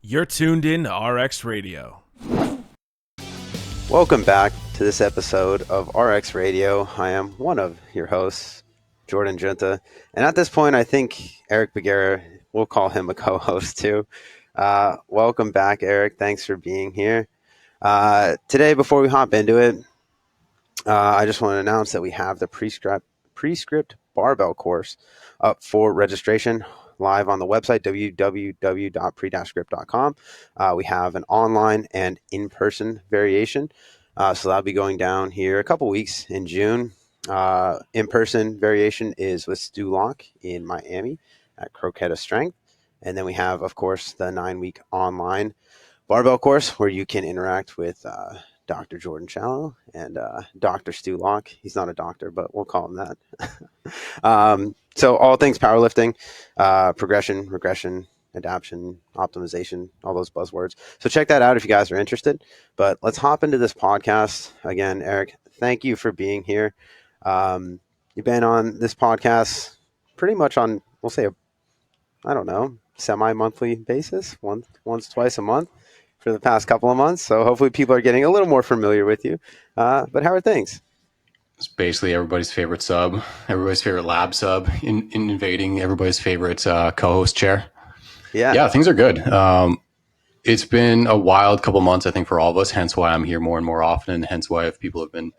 You're tuned in to RX Radio. Welcome back to this episode of RX Radio. I am one of your hosts, Jordan Jiunta. And at this point, I think Eric Bagheera, we'll call him a co-host too. Welcome back, Eric. Thanks for being here. Today, before we hop into it, I just want to announce that we have the Prescript Barbell course up for registration live on the website, www.pre-script.com. We have an online and in-person variation. So that'll be going down here a couple weeks in June. In-person variation is with Stu Locke in Miami at Croqueta Strength. And then we have, of course, the 9-week online barbell course where you can interact with Dr. Jordan Shallow and Dr. Stu Locke. He's not a doctor, but we'll call him that. So all things powerlifting, progression, regression, adaptation, optimization, all those buzzwords. So check that out if you guys are interested. But let's hop into this podcast. Again, Eric, thank you for being here. You've been on this podcast pretty much on, we'll say, semi-monthly basis, once, twice a month for the past couple of months. So hopefully people are getting a little more familiar with you. But how are things? It's basically everybody's favorite sub, everybody's favorite lab sub, in invading everybody's favorite co-host chair. Yeah, things are good. It's been a wild couple months, I think, for all of us, hence why I'm here more and more often, and hence why if people have been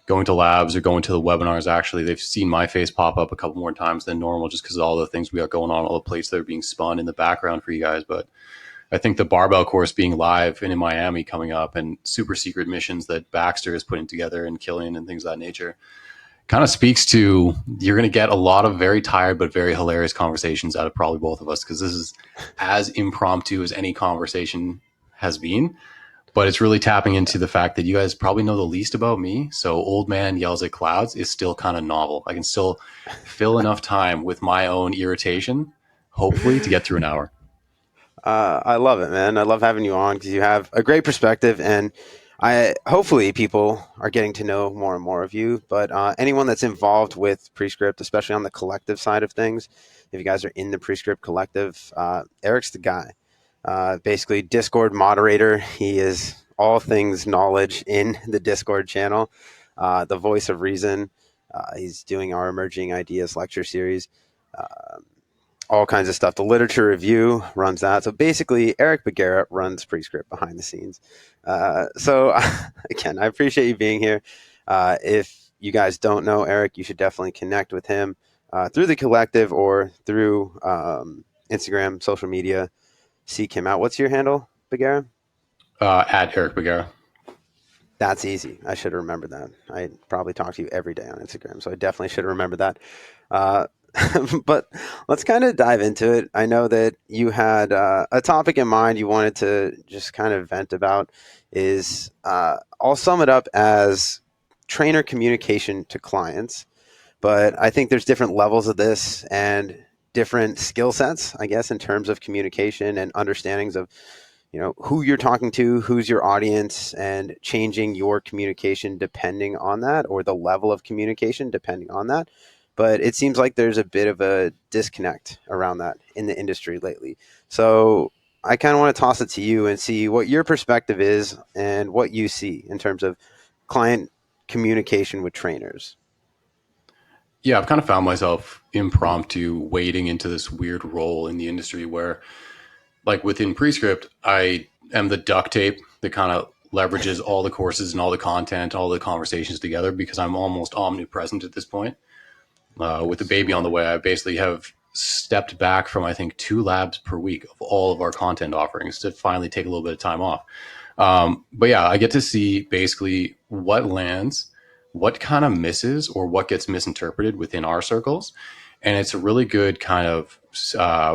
going to labs or going to the webinars, actually, they've seen my face pop up a couple more times than normal just because of all the things we got going on, all the plates that are being spun in the background for you guys. But I think the barbell course being live and in Miami coming up and super secret missions that Baxter is putting together and Killian and things of that nature kind of speaks to you're going to get a lot of very tired but very hilarious conversations out of probably both of us because this is as impromptu as any conversation has been. But it's really tapping into the fact that you guys probably know the least about me. So old man yells at clouds is still kind of novel. I can still fill enough time with my own irritation, hopefully, to get through an hour. I love it, man. I love having you on because you have a great perspective, and hopefully people are getting to know more and more of you. But anyone that's involved with Prescript, especially on the collective side of things, if you guys are in the Prescript collective, Eric's the guy. Basically, Discord moderator. He is all things knowledge in the Discord channel, the voice of reason. He's doing our Emerging Ideas lecture series. All kinds of stuff. The literature review runs that. So basically, Eric Bagheera runs Prescript behind the scenes. So again, I appreciate you being here. If you guys don't know Eric, you should definitely connect with him through the collective or through Instagram, social media. Seek him out. What's your handle, Bagheera? At Eric Bagheera. That's easy. I should remember that. I probably talk to you every day on Instagram, so I definitely should remember that. But let's kind of dive into it. I know that you had a topic in mind you wanted to just kind of vent about is I'll sum it up as trainer communication to clients. But I think there's different levels of this and different skill sets, I guess, in terms of communication and understandings of, who you're talking to, who's your audience, and changing your communication depending on that, or the level of communication depending on that. But it seems like there's a bit of a disconnect around that in the industry lately. So I kind of want to toss it to you and see what your perspective is and what you see in terms of client communication with trainers. Yeah, I've kind of found myself impromptu wading into this weird role in the industry where, like within Prescript, I am the duct tape that kind of leverages all the courses and all the content, all the conversations together because I'm almost omnipresent at this point. With the baby on the way, I basically have stepped back from, I think, 2 labs per week of all of our content offerings to finally take a little bit of time off. But yeah, I get to see basically what lands, what kind of misses, or what gets misinterpreted within our circles. And it's a really good kind of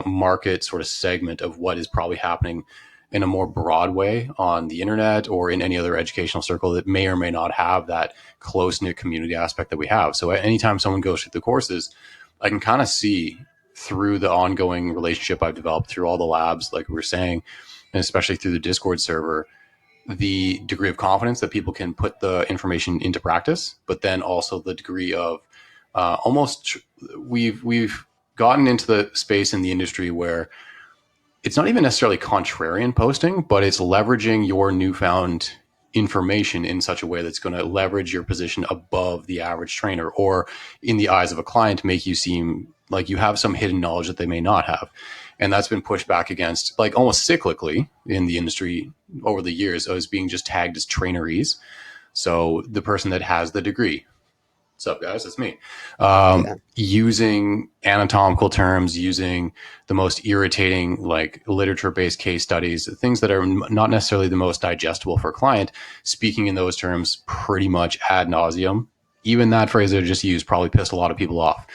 market sort of segment of what is probably happening in a more broad way on the internet or in any other educational circle that may or may not have that close-knit community aspect that we have. So anytime someone goes through the courses, I can kind of see through the ongoing relationship I've developed through all the labs, like we were saying, and especially through the Discord server, the degree of confidence that people can put the information into practice, but then also the degree of we've gotten into the space in the industry where it's not even necessarily contrarian posting, but it's leveraging your newfound information in such a way that's going to leverage your position above the average trainer, or in the eyes of a client, make you seem like you have some hidden knowledge that they may not have. And that's been pushed back against, like, almost cyclically in the industry over the years, as being just tagged as traineries. So the person that has the degree, what's up, guys? That's me. Yeah. Using anatomical terms, using the most irritating, like, literature-based case studies, things that are not necessarily the most digestible for a client, speaking in those terms pretty much ad nauseum. Even that phrase that I just used probably pissed a lot of people off.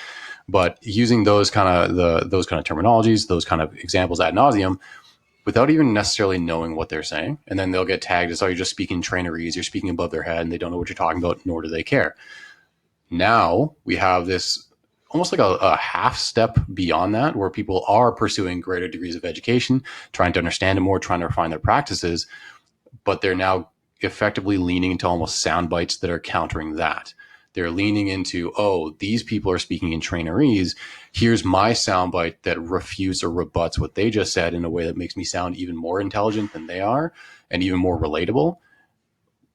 But using those kind of terminologies, those kind of examples ad nauseum, without even necessarily knowing what they're saying, and then they'll get tagged as, oh, you're just speaking traineries, you're speaking above their head, and they don't know what you're talking about, nor do they care. Now we have this almost like a half step beyond that, where people are pursuing greater degrees of education, trying to understand it more, trying to refine their practices, but they're now effectively leaning into almost sound bites that are countering that. They're leaning into, oh, these people are speaking in traineries. Here's my soundbite that refutes or rebuts what they just said in a way that makes me sound even more intelligent than they are and even more relatable.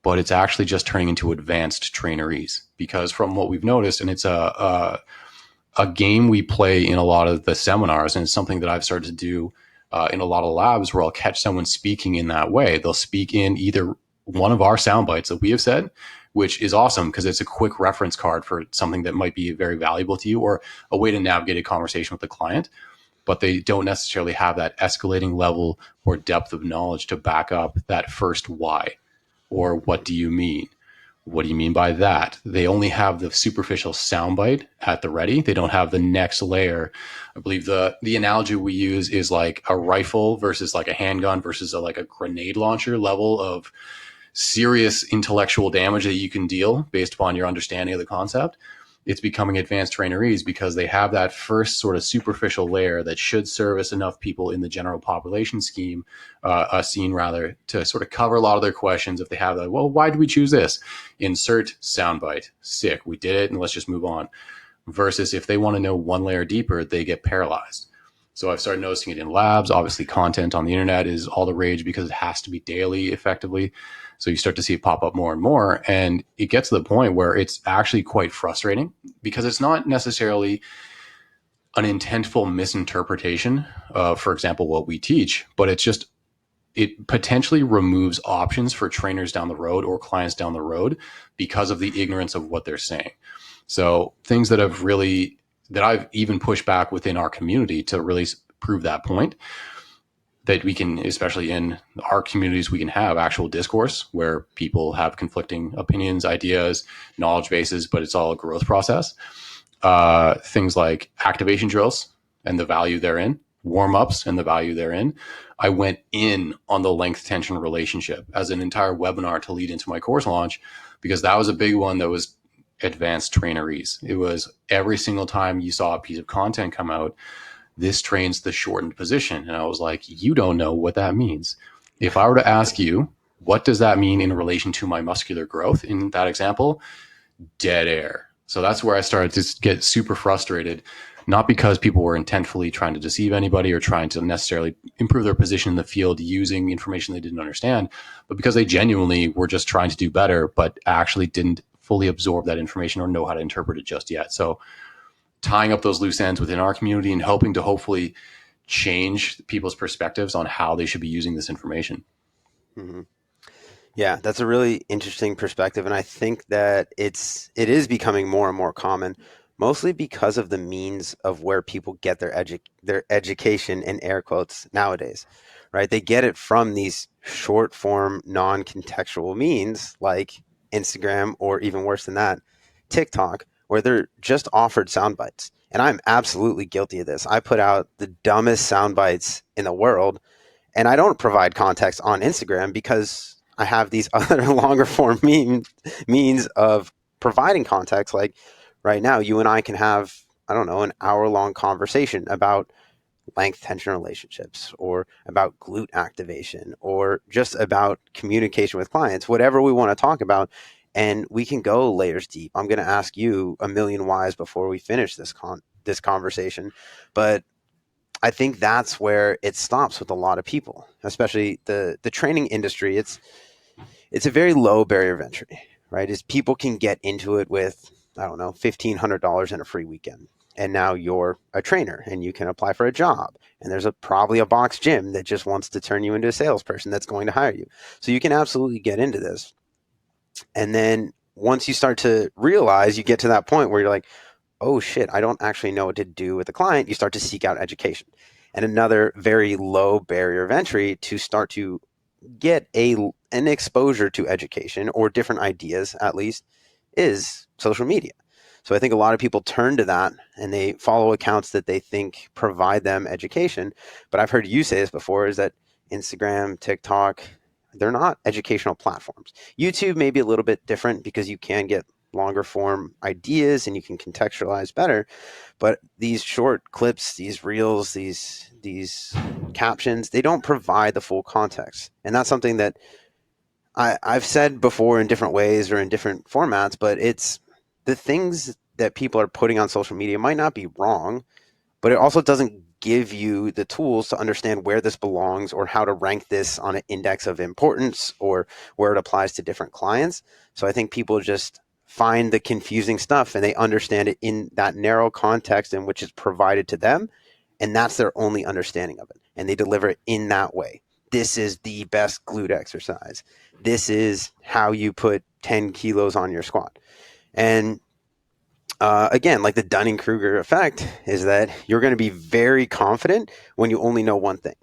But it's actually just turning into advanced traineries, because from what we've noticed, and it's a game we play in a lot of the seminars, and it's something that I've started to do in a lot of labs, where I'll catch someone speaking in that way. They'll speak in either one of our sound bites that we have said, which is awesome because it's a quick reference card for something that might be very valuable to you, or a way to navigate a conversation with the client. But they don't necessarily have that escalating level or depth of knowledge to back up that first why, or what do you mean? What do you mean by that? They only have the superficial soundbite at the ready. They don't have the next layer. I believe the analogy we use is like a rifle versus like a handgun versus like a grenade launcher level of serious intellectual damage that you can deal based upon your understanding of the concept. It's becoming advanced traineries because they have that first sort of superficial layer that should service enough people in the general population scene, to sort of cover a lot of their questions. If they have that, well, why did we choose this? Insert soundbite. Sick. We did it, and let's just move on. Versus if they want to know one layer deeper, they get paralyzed. So I've started noticing it in labs. Obviously, content on the internet is all the rage because it has to be daily effectively. So you start to see it pop up more and more. And it gets to the point where it's actually quite frustrating, because it's not necessarily an intentful misinterpretation of, for example, what we teach, but it potentially removes options for trainers down the road or clients down the road because of the ignorance of what they're saying. So things that I've even pushed back within our community to really prove that point, that we can, especially in our communities, we can have actual discourse where people have conflicting opinions, ideas, knowledge bases, but it's all a growth process. Things like activation drills and the value therein, warm-ups and the value therein. I went in on the length tension relationship as an entire webinar to lead into my course launch, because that was a big one that was advanced traineries. It was every single time you saw a piece of content come out, this trains the shortened position. And I was like, you don't know what that means. If I were to ask you, what does that mean in relation to my muscular growth in that example? Dead air. So that's where I started to get super frustrated, not because people were intentfully trying to deceive anybody or trying to necessarily improve their position in the field using information they didn't understand, but because they genuinely were just trying to do better, but actually didn't fully absorb that information or know how to interpret it just yet. So tying up those loose ends within our community and hoping to hopefully change people's perspectives on how they should be using this information. Mm-hmm. Yeah, that's a really interesting perspective, and I think that it is becoming more and more common, mostly because of the means of where people get their education, in air quotes, nowadays, right? They get it from these short form, non-contextual means like Instagram, or even worse than that, TikTok, where they're just offered sound bites. And I'm absolutely guilty of this. I put out the dumbest sound bites in the world, and I don't provide context on Instagram because I have these other longer form means of providing context. Like right now, you and I can have, I don't know, an hour-long conversation about length tension relationships, or about glute activation, or just about communication with clients, whatever we want to talk about. And we can go layers deep. I'm going to ask you a million whys before we finish this conversation. But I think that's where it stops with a lot of people, especially the training industry. It's a very low barrier of entry, right? Is people can get into it with, I don't know, $1,500 in a free weekend. And now you're a trainer and you can apply for a job. And there's probably a box gym that just wants to turn you into a salesperson that's going to hire you. So you can absolutely get into this. And then once you start to realize, you get to that point where you're like, oh shit, I don't actually know what to do with the client, you start to seek out education. And another very low barrier of entry to start to get an exposure to education or different ideas at least is social media. So I think a lot of people turn to that and they follow accounts that they think provide them education. But I've heard you say this before, is that Instagram, TikTok, they're not educational platforms. YouTube may be a little bit different because you can get longer form ideas and you can contextualize better. But these short clips, these reels, these captions, they don't provide the full context. And that's something that I've said before in different ways or in different formats, but it's the things that people are putting on social media might not be wrong, but it also doesn't give you the tools to understand where this belongs or how to rank this on an index of importance or where it applies to different clients. So I think people just find the confusing stuff and they understand it in that narrow context in which it's provided to them. And that's their only understanding of it. And they deliver it in that way. This is the best glute exercise. This is how you put 10 kilos on your squat. And again, like the Dunning-Kruger effect is that you're going to be very confident when you only know one thing,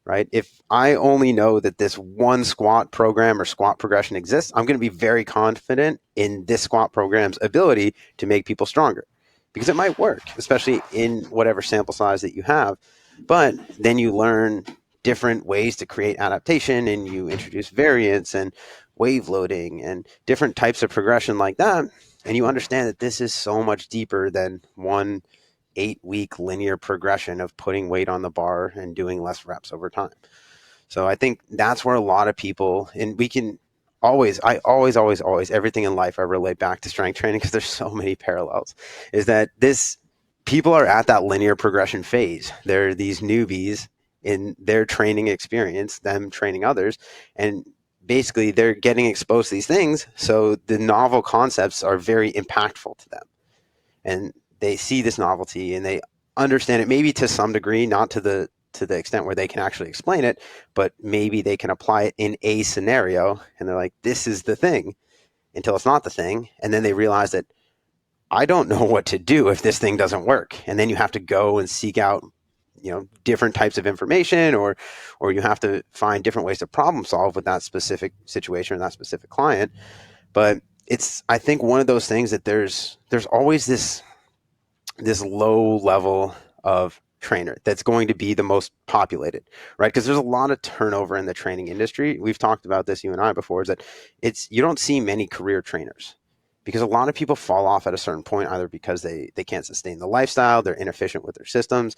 right? If I only know that this one squat program or squat progression exists, I'm going to be very confident in this squat program's ability to make people stronger because it might work, especially in whatever sample size that you have. But then you learn different ways to create adaptation and you introduce variance and wave loading and different types of progression like that. And you understand that this is so much deeper than 1 8-week linear progression of putting weight on the bar and doing less reps over time. So I think that's where a lot of people, and we can always, everything in life I relate back to strength training because there's so many parallels, is that people are at that linear progression phase. They're these newbies in their training experience, them training others, and basically they're getting exposed to these things. So the novel concepts are very impactful to them. And they see this novelty and they understand it maybe to some degree, not to the extent where they can actually explain it, but maybe they can apply it in a scenario and they're like, this is the thing, until it's not the thing. And then they realize that I don't know what to do if this thing doesn't work. And then you have to go and seek out different types of information, or you have to find different ways to problem solve with that specific situation or that specific client. But it's, I think, one of those things that there's always this low level of trainer that's going to be the most populated, right? Because there's a lot of turnover in the training industry. We've talked about this, you and I, before, is that you don't see many career trainers because a lot of people fall off at a certain point, either because they can't sustain the lifestyle, they're inefficient with their systems,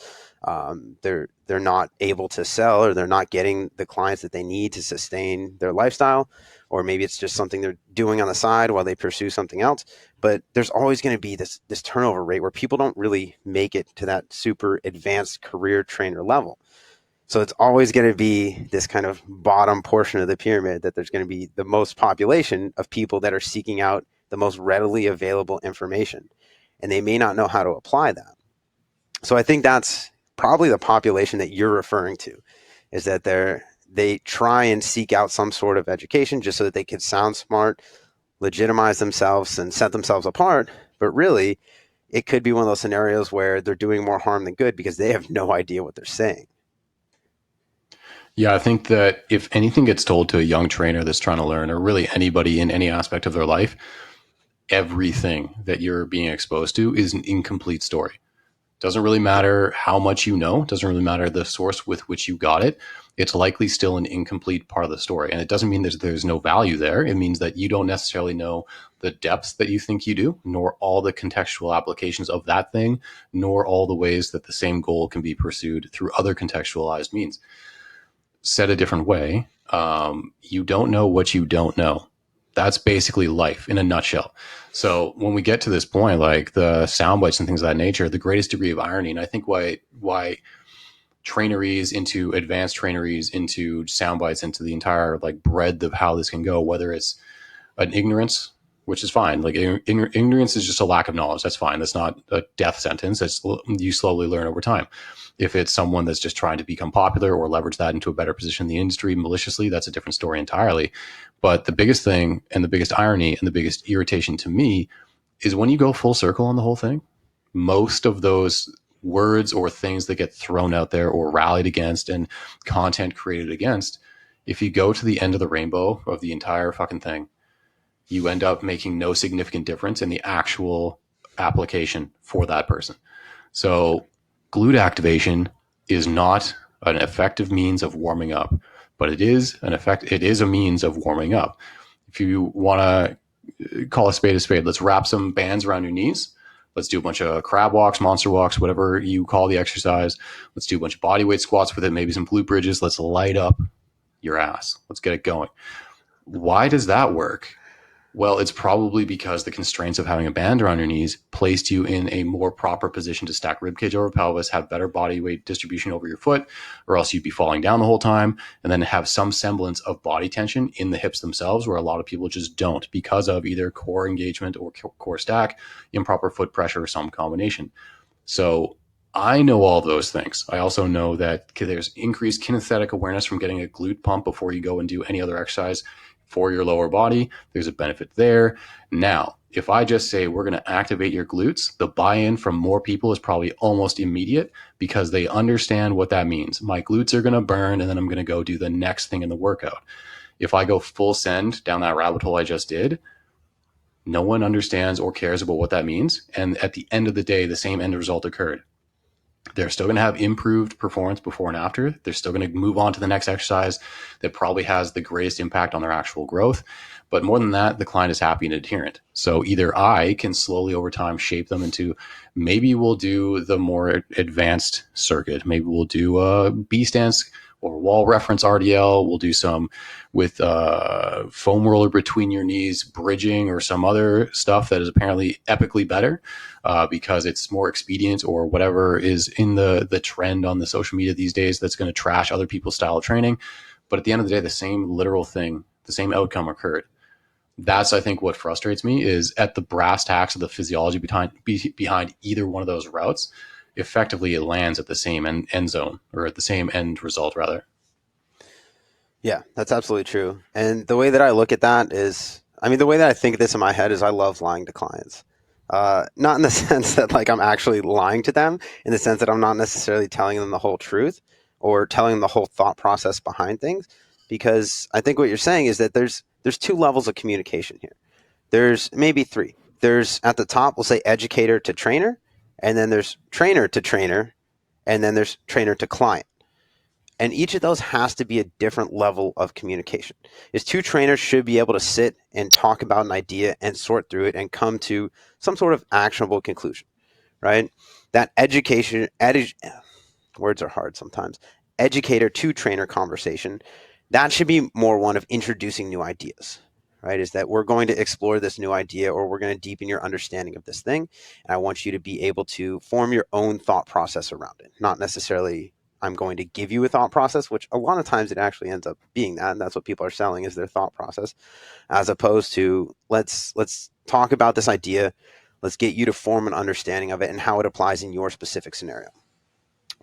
they're not able to sell, or they're not getting the clients that they need to sustain their lifestyle, or maybe it's just something they're doing on the side while they pursue something else. But there's always going to be this turnover rate where people don't really make it to that super advanced career trainer level. So it's always going to be this kind of bottom portion of the pyramid that there's going to be the most population of people that are seeking out the most readily available information, and they may not know how to apply that. So I think that's probably the population that you're referring to, is that they try and seek out some sort of education just so that they can sound smart, legitimize themselves, and set themselves apart. But really, it could be one of those scenarios where they're doing more harm than good because they have no idea what they're saying. Yeah, I think that if anything gets told to a young trainer that's trying to learn, or really anybody in any aspect of their life, everything that you're being exposed to is an incomplete story. Doesn't really matter how much you know. Doesn't really matter the source with which you got it. It's likely still an incomplete part of the story. And it doesn't mean that there's no value there. It means that you don't necessarily know the depth that you think you do, nor all the contextual applications of that thing, nor all the ways that the same goal can be pursued through other contextualized means. Said a different way, you don't know what you don't know. That's basically life in a nutshell. So when we get to this point, like the sound bites and things of that nature, the greatest degree of irony, and I think why traineries into advanced traineries into sound bites into the entire like breadth of how this can go, whether it's an ignorance, which is fine. Like ignorance is just a lack of knowledge. That's fine. That's not a death sentence. That's, you slowly learn over time. If it's someone that's just trying to become popular or leverage that into a better position in the industry maliciously, that's a different story entirely. But the biggest thing and the biggest irony and the biggest irritation to me is when you go full circle on the whole thing, most of those words or things that get thrown out there or rallied against and content created against, if you go to the end of the rainbow of the entire fucking thing, you end up making no significant difference in the actual application for that person. So glute activation is not an effective means of warming up, but it is a means of warming up. If you want to call a spade, let's wrap some bands around your knees. Let's do a bunch of crab walks, monster walks, whatever you call the exercise. Let's do a bunch of body weight squats with it, maybe some glute bridges. Let's light up your ass. Let's get it going. Why does that work? Well, it's probably because the constraints of having a band around your knees placed you in a more proper position to stack ribcage over pelvis, have better body weight distribution over your foot, or else you'd be falling down the whole time, and then have some semblance of body tension in the hips themselves, where a lot of people just don't because of either core engagement or core stack, improper foot pressure, or some combination. So I know all those things. I also know that there's increased kinesthetic awareness from getting a glute pump before you go and do any other exercise for your lower body. There's a benefit there. Now, if I just say we're going to activate your glutes, the buy-in from more people is probably almost immediate because they understand what that means. My glutes are going to burn, and then I'm going to go do the next thing in the workout. If I go full send down that rabbit hole I just did, no one understands or cares about what that means. And at the end of the day, the same end result occurred. They're still going to have improved performance before and after. They're still going to move on to the next exercise that probably has the greatest impact on their actual growth. But more than that, the client is happy and adherent. So either I can slowly over time shape them into, maybe we'll do the more advanced circuit. Maybe we'll do a B stance or wall reference RDL. We'll do some with foam roller between your knees, bridging, or some other stuff that is apparently epically better because it's more expedient or whatever is in the trend on the social media these days that's going to trash other people's style of training. But at the end of the day, the same literal thing, the same outcome occurred. That's, I think, what frustrates me is at the brass tacks of the physiology behind either one of those routes, effectively it lands at the same end zone, or at the same end result, rather. Yeah, that's absolutely true. And the way that I look at that is, the way that I think of this in my head is I love lying to clients. Not in the sense that like I'm actually lying to them, in the sense that I'm not necessarily telling them the whole truth or telling them the whole thought process behind things, because I think what you're saying is that there's two levels of communication here. There's maybe three. There's at the top, we'll say educator to trainer, and then there's trainer to trainer, and then there's trainer to client. And each of those has to be a different level of communication. Is two trainers should be able to sit and talk about an idea and sort through it and come to some sort of actionable conclusion, right? That words are hard sometimes. Educator to trainer conversation, that should be more one of introducing new ideas, right? Is that we're going to explore this new idea, or we're going to deepen your understanding of this thing. And I want you to be able to form your own thought process around it, not necessarily I'm going to give you a thought process, which a lot of times it actually ends up being that. And that's what people are selling, is their thought process, as opposed to let's talk about this idea. Let's get you to form an understanding of it and how it applies in your specific scenario.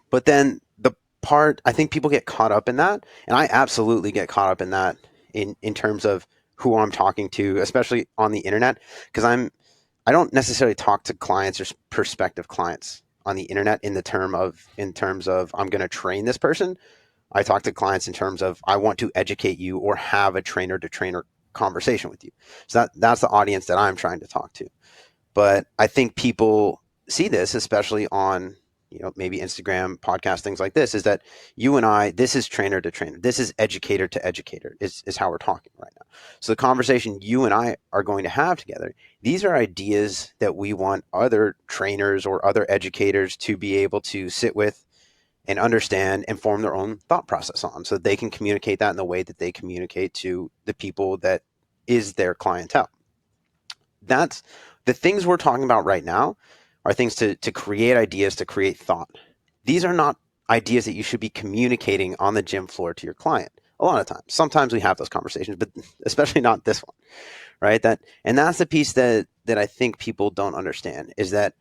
But then the part, I think people get caught up in that. And I absolutely get caught up in that in terms of who I'm talking to, especially on the internet, because I don't necessarily talk to clients or prospective clients on the internet in terms of I'm going to train this person. I talk to clients in terms of I want to educate you or have a trainer to trainer conversation with you. So that's the audience that I'm trying to talk to. But I think people see this, especially on maybe Instagram, podcast, things like this, is that you and I, this is trainer to trainer. This is educator to educator is how we're talking right now. So the conversation you and I are going to have together, these are ideas that we want other trainers or other educators to be able to sit with and understand and form their own thought process on, so they can communicate that in the way that they communicate to the people that is their clientele. That's the things we're talking about right now, are things to create ideas, to create thought. These are not ideas that you should be communicating on the gym floor to your client. A lot of times. Sometimes we have those conversations, but especially not this one, right? That's the piece that I think people don't understand, is that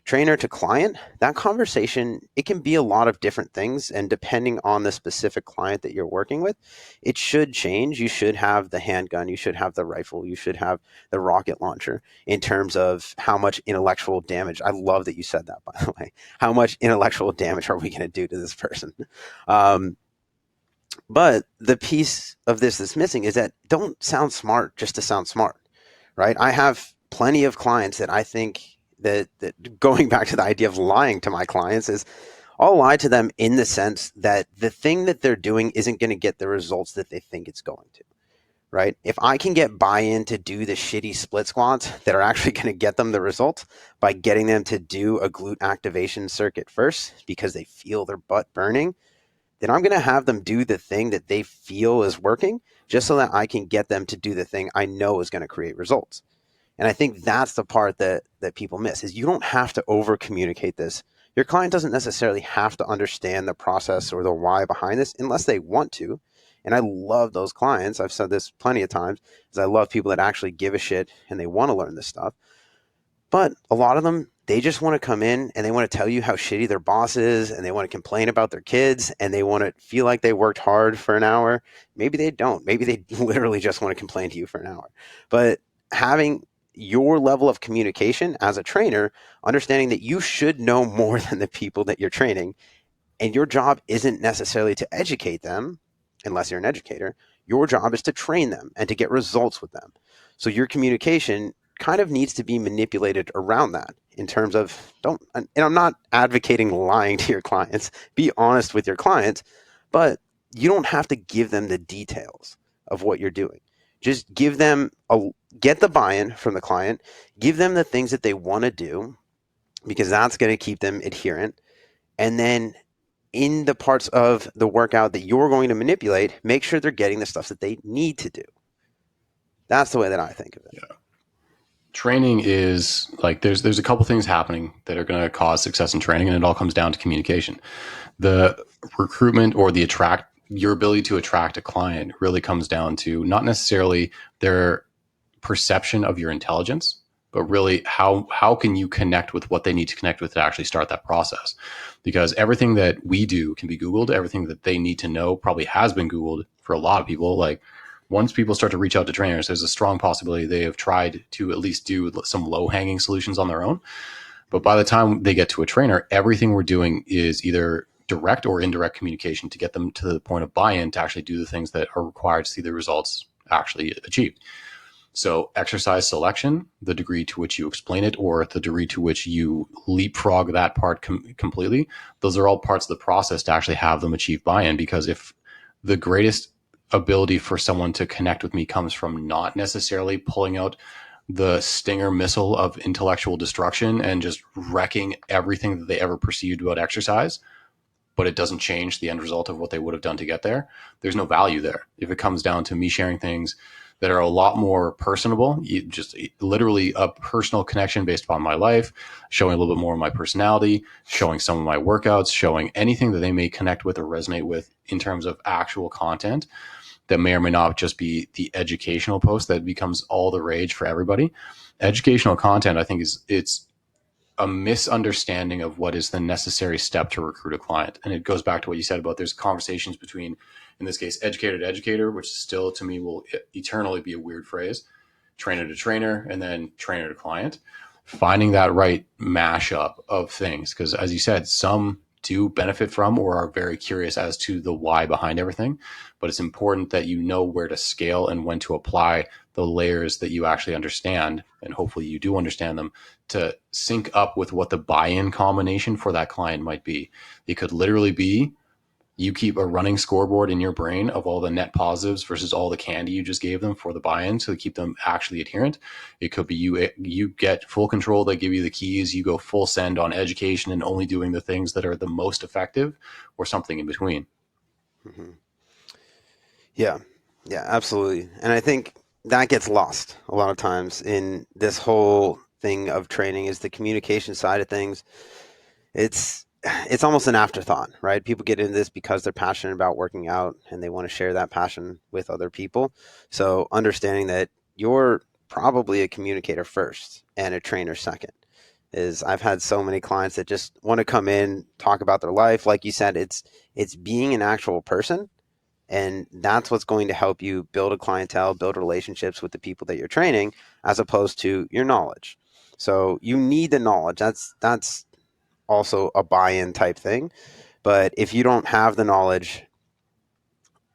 trainer to client, that conversation, it can be a lot of different things. And depending on the specific client that you're working with, it should change. You should have the handgun, you should have the rifle, you should have the rocket launcher in terms of how much intellectual damage. I love that you said that, by the way. How much intellectual damage are we going to do to this person? But the piece of this that's missing is that don't sound smart just to sound smart, right? I have plenty of clients that I think that going back to the idea of lying to my clients is, I'll lie to them in the sense that the thing that they're doing isn't going to get the results that they think it's going to, right? If I can get buy-in to do the shitty split squats that are actually going to get them the results by getting them to do a glute activation circuit first because they feel their butt burning, then I'm going to have them do the thing that they feel is working just so that I can get them to do the thing I know is going to create results. And I think that's the part that people miss, is you don't have to over communicate this. Your client doesn't necessarily have to understand the process or the why behind this unless they want to. And I love those clients. I've said this plenty of times, is I love people that actually give a shit and they want to learn this stuff. But a lot of them, they just want to come in and they want to tell you how shitty their boss is, and they want to complain about their kids, and they want to feel like they worked hard for an hour. Maybe they don't. Maybe they literally just want to complain to you for an hour. But having your level of communication as a trainer, understanding that you should know more than the people that you're training, and your job isn't necessarily to educate them, unless you're an educator. Your job is to train them and to get results with them. So your communication kind of needs to be manipulated around that, in terms of and I'm not advocating lying to your clients. Be honest with your clients, but you don't have to give them the details of what you're doing. Just give them get the buy-in from the client, give them the things that they want to do, because that's going to keep them adherent. And then in the parts of the workout that you're going to manipulate, make sure they're getting the stuff that they need to do. That's the way that I think of it. Yeah. Training is like, there's a couple things happening that are going to cause success in training, and it all comes down to communication. The recruitment or your ability to attract a client really comes down to not necessarily their perception of your intelligence, but really how can you connect with what they need to connect with to actually start that process. Because everything that we do can be Googled. Everything that they need to know probably has been Googled for a lot of people. Like, once people start to reach out to trainers, there's a strong possibility they have tried to at least do some low-hanging solutions on their own. But by the time they get to a trainer, everything we're doing is either direct or indirect communication to get them to the point of buy-in to actually do the things that are required to see the results actually achieved. So exercise selection, the degree to which you explain it, or the degree to which you leapfrog that part completely, those are all parts of the process to actually have them achieve buy-in. Because if the greatest ability for someone to connect with me comes from not necessarily pulling out the Stinger missile of intellectual destruction and just wrecking everything that they ever perceived about exercise, but it doesn't change the end result of what they would have done to get there, there's no value there. If it comes down to me sharing things that are a lot more personable, just literally a personal connection based upon my life, showing a little bit more of my personality, showing some of my workouts, showing anything that they may connect with or resonate with in terms of actual content that may or may not just be the educational post that becomes all the rage for everybody. Educational content, I think, it's a misunderstanding of what is the necessary step to recruit a client. And it goes back to what you said about there's conversations between, in this case, educator to educator, which still to me will eternally be a weird phrase, trainer to trainer, and then trainer to client. Finding that right mashup of things, because as you said, some do benefit from or are very curious as to the why behind everything, but it's important that you know where to scale and when to apply the layers that you actually understand, and hopefully you do understand them, to sync up with what the buy-in combination for that client might be. It could literally be you keep a running scoreboard in your brain of all the net positives versus all the candy you just gave them for the buy-in to keep them actually adherent. It could be you get full control, they give you the keys, you go full send on education and only doing the things that are the most effective, or something in between. Mm-hmm. Yeah, absolutely. And I think that gets lost a lot of times in this whole thing of training, is the communication side of things. It's it's almost an afterthought, right? People get into this because they're passionate about working out and they want to share that passion with other people. So understanding that you're probably a communicator first and a trainer second is I've had so many clients that just want to come in, talk about their life. Like you said, it's being an actual person. And that's what's going to help you build a clientele, build relationships with the people that you're training, as opposed to your knowledge. So you need the knowledge. That's also a buy-in type thing. But if you don't have the knowledge,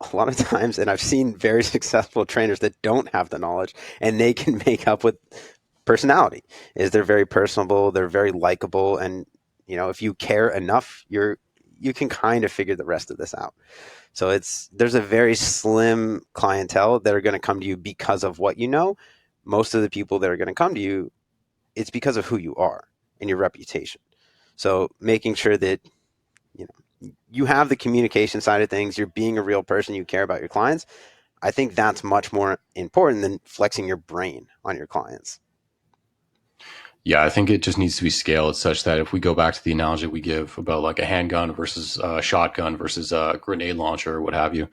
a lot of times, and I've seen very successful trainers that don't have the knowledge and they can make up with personality, is they're very personable, they're very likable. And, if you care enough, you can kind of figure the rest of this out. So there's a very slim clientele that are going to come to you because of what you know. Most of the people that are going to come to you, it's because of who you are and your reputation. So making sure that you have the communication side of things, you're being a real person, you care about your clients. I think that's much more important than flexing your brain on your clients. Yeah, I think it just needs to be scaled such that if we go back to the analogy we give about like a handgun versus a shotgun versus a grenade launcher or what have you,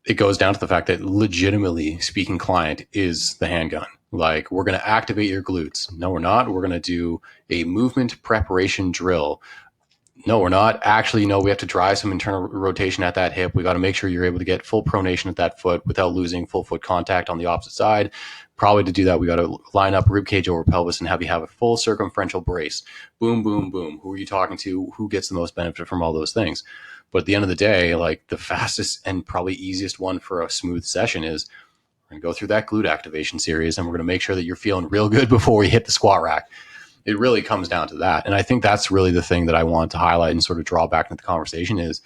it goes down to the fact that legitimately speaking client is the handgun. Like, we're going to activate your glutes. No, we're not. We're going to do a movement preparation drill. No, we're not. Actually, no, we have to drive some internal rotation at that hip. We got to make sure you're able to get full pronation at that foot without losing full foot contact on the opposite side. Probably to do that, we got to line up rib cage over pelvis and have you have a full circumferential brace. Boom, boom, boom. Who are you talking to? Who gets the most benefit from all those things? But at the end of the day, like, the fastest and probably easiest one for a smooth session is we're going to go through that glute activation series and we're going to make sure that you're feeling real good before we hit the squat rack. It really comes down to that. And I think that's really the thing that I want to highlight and sort of draw back into the conversation is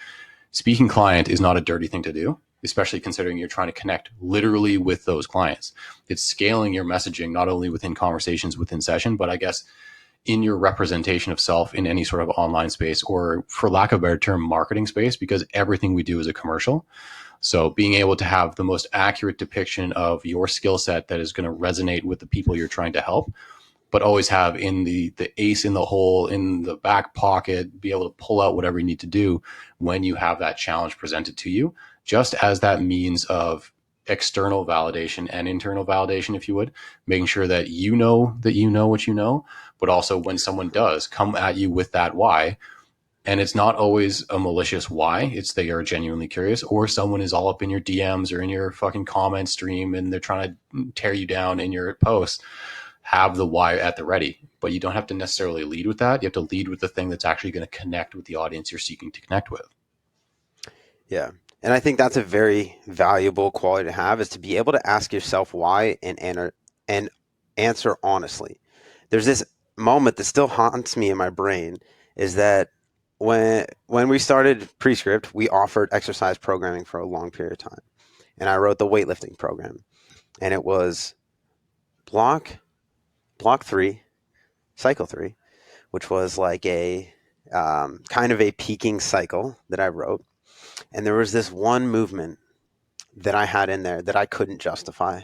speaking client is not a dirty thing to do, especially considering you're trying to connect literally with those clients. It's scaling your messaging, not only within conversations within session, but I guess in your representation of self in any sort of online space, or for lack of a better term, marketing space, because everything we do is a commercial. So being able to have the most accurate depiction of your skill set that is going to resonate with the people you're trying to help, but always have in the ace in the hole, in the back pocket, be able to pull out whatever you need to do when you have that challenge presented to you, just as that means of external validation and internal validation, if you would, making sure that you know what you know, but also when someone does come at you with that why, and it's not always a malicious why, it's they are genuinely curious, or someone is all up in your DMs or in your fucking comment stream and they're trying to tear you down in your posts, have the why at the ready. But you don't have to necessarily lead with that. You have to lead with the thing that's actually going to connect with the audience you're seeking to connect with. Yeah. And I think that's a very valuable quality to have, is to be able to ask yourself why and answer honestly. There's this moment that still haunts me in my brain, is that when we started Prescript, we offered exercise programming for a long period of time. And I wrote the weightlifting program. And it was block 3, cycle 3, which was like a kind of a peaking cycle that I wrote. And there was this one movement that I had in there that I couldn't justify.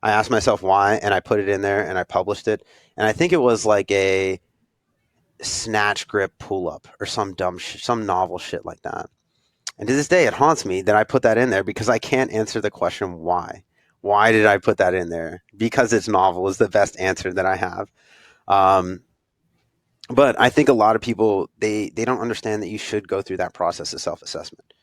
I asked myself why, and I put it in there and I published it. And I think it was like a snatch grip pull up or some some novel shit like that. And to this day, it haunts me that I put that in there because I can't answer the question why. Why did I put that in there? Because it's novel is the best answer that I have. But I think a lot of people, they don't understand that you should go through that process of self-assessment.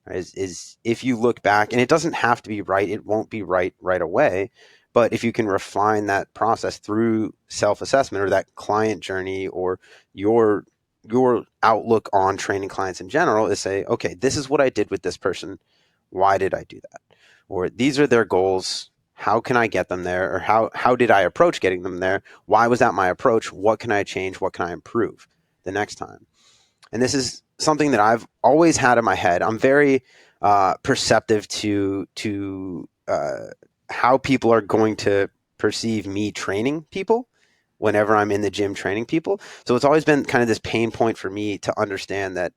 Right? Is if you look back, and it doesn't have to be right, it won't be right away. But if you can refine that process through self-assessment or that client journey, or your outlook on training clients in general, is say, okay, this is what I did with this person. Why did I do that? Or these are their goals. How can I get them there? Or how did I approach getting them there? Why was that my approach? What can I change? What can I improve the next time? And this is something that I've always had in my head. I'm very perceptive to how people are going to perceive me training people whenever I'm in the gym training people. So it's always been kind of this pain point for me to understand that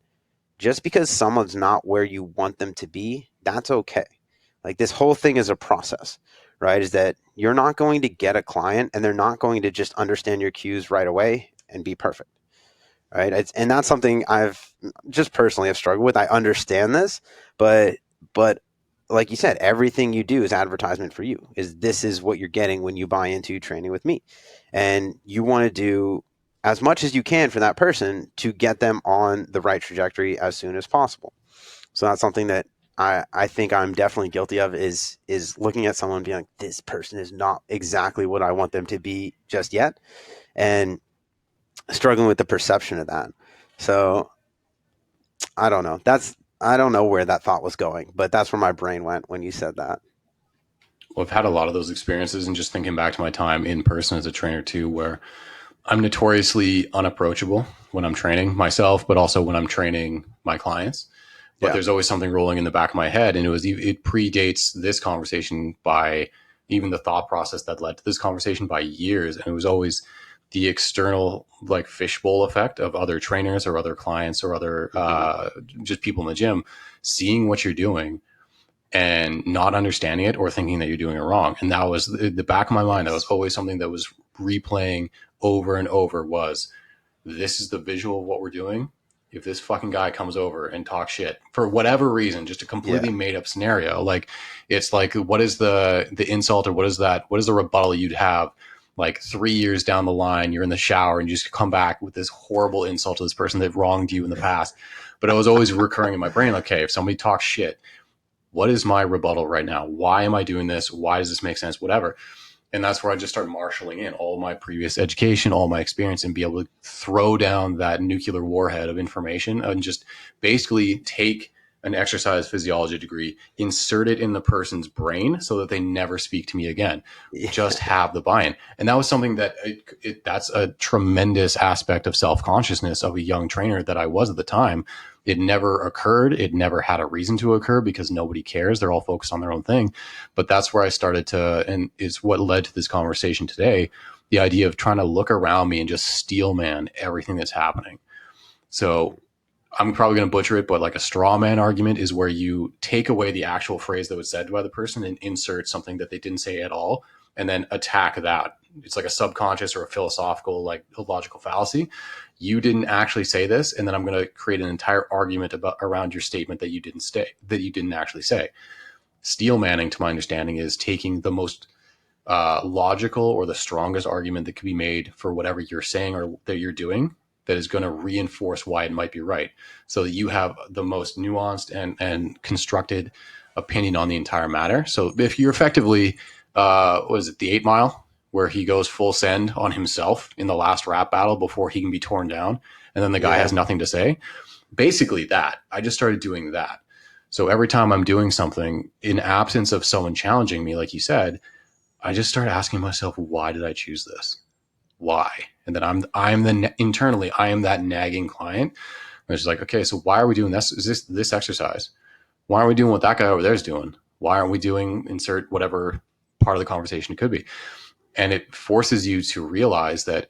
just because someone's not where you want them to be, that's okay. Like, this whole thing is a process, right? Is that you're not going to get a client and they're not going to just understand your cues right away and be perfect. right? And that's something I've just personally have struggled with. I understand this, but like you said, everything you do is advertisement for you. This is what you're getting when you buy into training with me, and you want to do as much as you can for that person to get them on the right trajectory as soon as possible. So that's something that I think I'm definitely guilty of is looking at someone and being like, this person is not exactly what I want them to be just yet, and struggling with the perception of that. So I don't know. I don't know where that thought was going, but that's where my brain went when you said that. Well, I've had a lot of those experiences, and just thinking back to my time in person as a trainer too, where I'm notoriously unapproachable when I'm training myself, but also when I'm training my clients. But Yeah. there's always something rolling in the back of my head, and it predates this conversation by even the thought process that led to this conversation by years, and it was always the external like fishbowl effect of other trainers or other clients or other just people in the gym seeing what you're doing and not understanding it or thinking that you're doing it wrong. And that was the back of my mind. That was always something that was replaying over and over was, this is the visual of what we're doing. If this fucking guy comes over and talks shit for whatever reason, just a completely Yeah. made up scenario, like it's like, what is the insult or what is the rebuttal you'd have like 3 years down the line, you're in the shower and you just come back with this horrible insult to this person that wronged you in the past. But it was always recurring in my brain. Like, okay, if somebody talks shit, what is my rebuttal right now? Why am I doing this? Why does this make sense? Whatever. And that's where I just start marshaling in all my previous education, all my experience, and be able to throw down that nuclear warhead of information and just basically take an exercise physiology degree, insert it in the person's brain so that they never speak to me again. Yeah. Just have the buy-in. And that was something that that's a tremendous aspect of self-consciousness of a young trainer that I was at the time. It never occurred. It never had a reason to occur because nobody cares. They're all focused on their own thing. But that's where I started to, and is what led to this conversation today, the idea of trying to look around me and just steel man everything that's happening. So I'm probably going to butcher it, but like a straw man argument is where you take away the actual phrase that was said by the person and insert something that they didn't say at all, and then attack that. It's like a subconscious or a philosophical, like a logical fallacy. You didn't actually say this, and then I'm going to create an entire argument around your statement that you didn't actually say. Steel manning, to my understanding, is taking the most logical or the strongest argument that could be made for whatever you're saying or that you're doing that is going to reinforce why it might be right, so that you have the most nuanced and constructed opinion on the entire matter. So if you're effectively, was it the 8 Mile, where he goes full send on himself in the last rap battle before he can be torn down, and then the guy has nothing to say? Basically that. I just started doing that. So every time I'm doing something in absence of someone challenging me, like you said, I just started asking myself, why did I choose this? Why? And then internally, I am that nagging client. And it's like, okay, so why are we doing this? Is this exercise? Why aren't we doing what that guy over there is doing? Why aren't we doing insert whatever part of the conversation it could be? And it forces you to realize that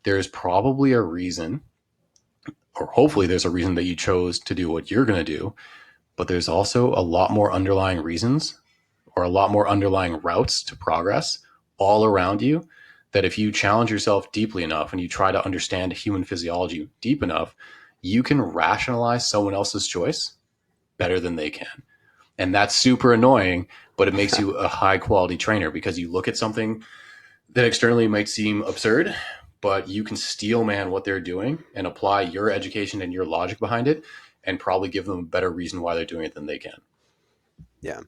there's probably a reason, or hopefully there's a reason that you chose to do what you're going to do, but there's also a lot more underlying reasons or a lot more underlying routes to progress all around you, that if you challenge yourself deeply enough and you try to understand human physiology deep enough, you can rationalize someone else's choice better than they can. And that's super annoying, but it makes you a high quality trainer because you look at something that externally might seem absurd, but you can steel man what they're doing and apply your education and your logic behind it and probably give them a better reason why they're doing it than they can. Yeah.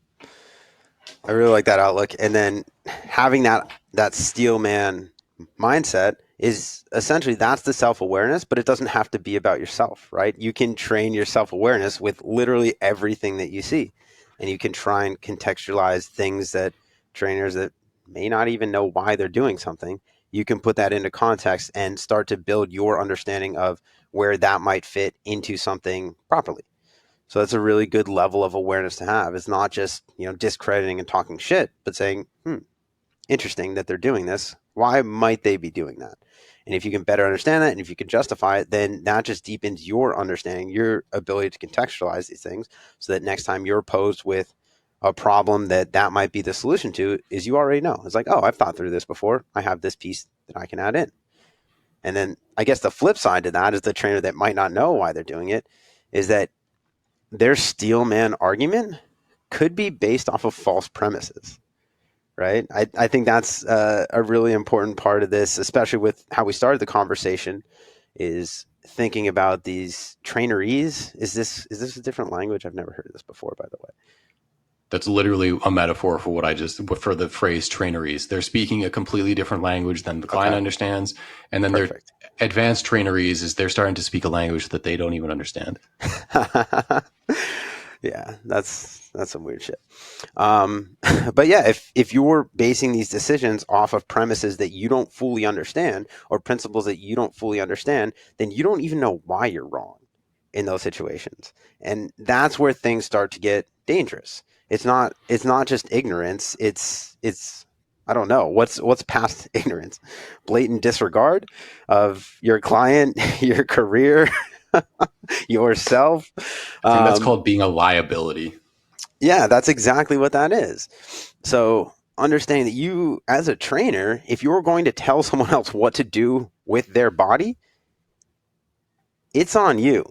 I really like that outlook. And then having that steel man mindset is essentially, that's the self-awareness, but it doesn't have to be about yourself, right? You can train your self-awareness with literally everything that you see. And you can try and contextualize things that trainers that may not even know why they're doing something. You can put that into context and start to build your understanding of where that might fit into something properly. So that's a really good level of awareness to have. It's not just, discrediting and talking shit, but saying, interesting that they're doing this. Why might they be doing that? And if you can better understand that, and if you can justify it, then that just deepens your understanding, your ability to contextualize these things, so that next time you're posed with a problem that might be the solution to, is you already know. It's like, oh, I've thought through this before. I have this piece that I can add in. And then I guess the flip side to that is the trainer that might not know why they're doing it is that their steel man argument could be based off of false premises, right? I think that's a really important part of this, especially with how we started the conversation, is thinking about these trainees. Is this a different language? I've never heard of this before, by the way. That's literally a metaphor for for the phrase traineries. They're speaking a completely different language than the client understands. And then Perfect. their advanced traineries is they're starting to speak a language that they don't even understand. Yeah, that's some weird shit. But yeah, if you're basing these decisions off of premises that you don't fully understand or principles that you don't fully understand, then you don't even know why you're wrong in those situations. And that's where things start to get dangerous. It's not just ignorance. It's I don't know what's past ignorance. Blatant disregard of your client, your career, yourself. I think that's called being a liability. Yeah, that's exactly what that is. So understanding that you, as a trainer, if you're going to tell someone else what to do with their body, it's on you.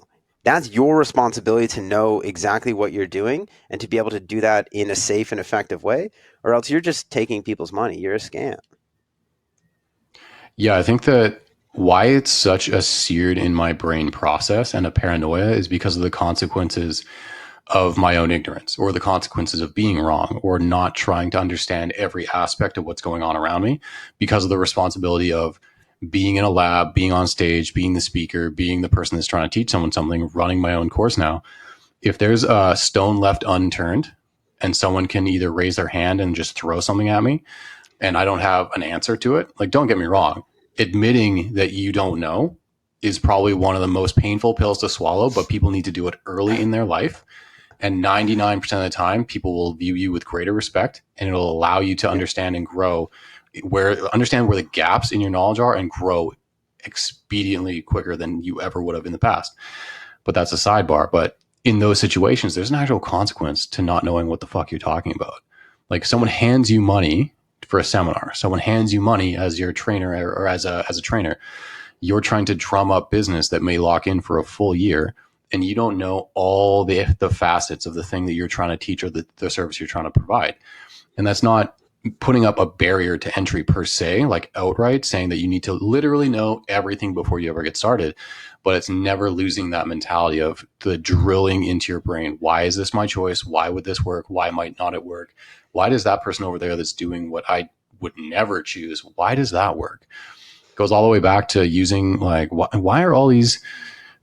That's your responsibility to know exactly what you're doing and to be able to do that in a safe and effective way, or else you're just taking people's money. You're a scam. Yeah, I think that why it's such a seared in my brain process and a paranoia is because of the consequences of my own ignorance or the consequences of being wrong or not trying to understand every aspect of what's going on around me because of the responsibility of being in a lab, being on stage, being the speaker, being the person that's trying to teach someone something, running my own course now. If there's a stone left unturned and someone can either raise their hand and just throw something at me and I don't have an answer to it, like, don't get me wrong, admitting that you don't know is probably one of the most painful pills to swallow, but people need to do it early in their life. And 99% of the time, people will view you with greater respect and it'll allow you to understand and grow understand where the gaps in your knowledge are and grow expediently quicker than you ever would have in the past. But that's a sidebar. But in those situations, there's an actual consequence to not knowing what the fuck you're talking about. Like someone hands you money for a seminar, someone hands you money as your trainer or as a trainer. You're trying to drum up business that may lock in for a full year. And you don't know all the facets of the thing that you're trying to teach or the service you're trying to provide. And that's not putting up a barrier to entry per se, like outright saying that you need to literally know everything before you ever get started. But it's never losing that mentality of the drilling into your brain. Why is this my choice? Why would this work? Why might not it work? Why does that person over there that's doing what I would never choose? Why does that work? It goes all the way back to using like, why are all these